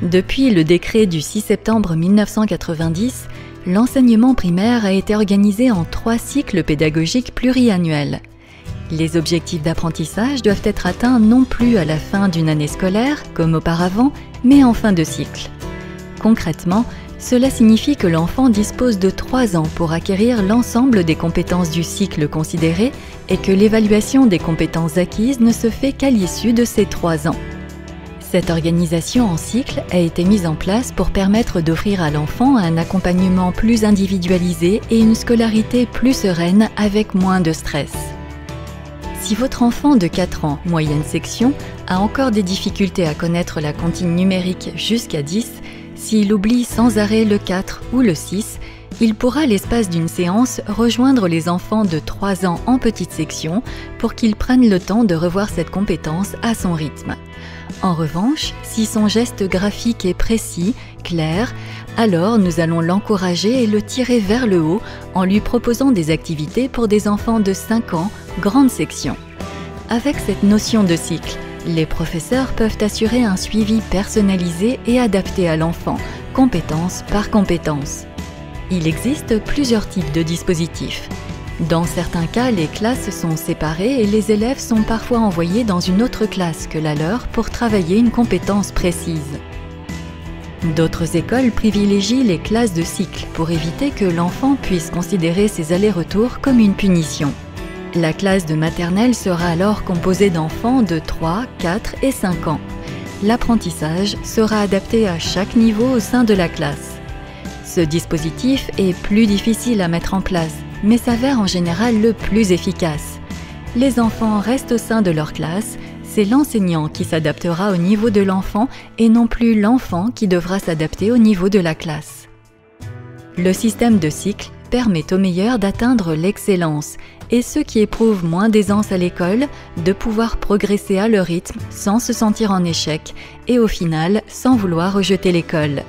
Depuis le décret du 6 septembre 1990, l'enseignement primaire a été organisé en 3 cycles pédagogiques pluriannuels. Les objectifs d'apprentissage doivent être atteints non plus à la fin d'une année scolaire, comme auparavant, mais en fin de cycle. Concrètement, cela signifie que l'enfant dispose de 3 ans pour acquérir l'ensemble des compétences du cycle considéré et que l'évaluation des compétences acquises ne se fait qu'à l'issue de ces 3 ans. Cette organisation en cycle a été mise en place pour permettre d'offrir à l'enfant un accompagnement plus individualisé et une scolarité plus sereine avec moins de stress. Si votre enfant de 4 ans, moyenne section, a encore des difficultés à connaître la comptine numérique jusqu'à 10, s'il oublie sans arrêt le 4 ou le 6, il pourra, l'espace d'une séance, rejoindre les enfants de 3 ans en petite section pour qu'ils prennent le temps de revoir cette compétence à son rythme. En revanche, si son geste graphique est précis, clair, alors nous allons l'encourager et le tirer vers le haut en lui proposant des activités pour des enfants de 5 ans, grande section. Avec cette notion de cycle, les professeurs peuvent assurer un suivi personnalisé et adapté à l'enfant, compétence par compétence. Il existe plusieurs types de dispositifs. Dans certains cas, les classes sont séparées et les élèves sont parfois envoyés dans une autre classe que la leur pour travailler une compétence précise. D'autres écoles privilégient les classes de cycle pour éviter que l'enfant puisse considérer ses allers-retours comme une punition. La classe de maternelle sera alors composée d'enfants de 3, 4 et 5 ans. L'apprentissage sera adapté à chaque niveau au sein de la classe. Ce dispositif est plus difficile à mettre en place, mais s'avère en général le plus efficace. Les enfants restent au sein de leur classe, c'est l'enseignant qui s'adaptera au niveau de l'enfant et non plus l'enfant qui devra s'adapter au niveau de la classe. Le système de cycle permet aux meilleurs d'atteindre l'excellence et ceux qui éprouvent moins d'aisance à l'école de pouvoir progresser à leur rythme sans se sentir en échec et au final sans vouloir rejeter l'école.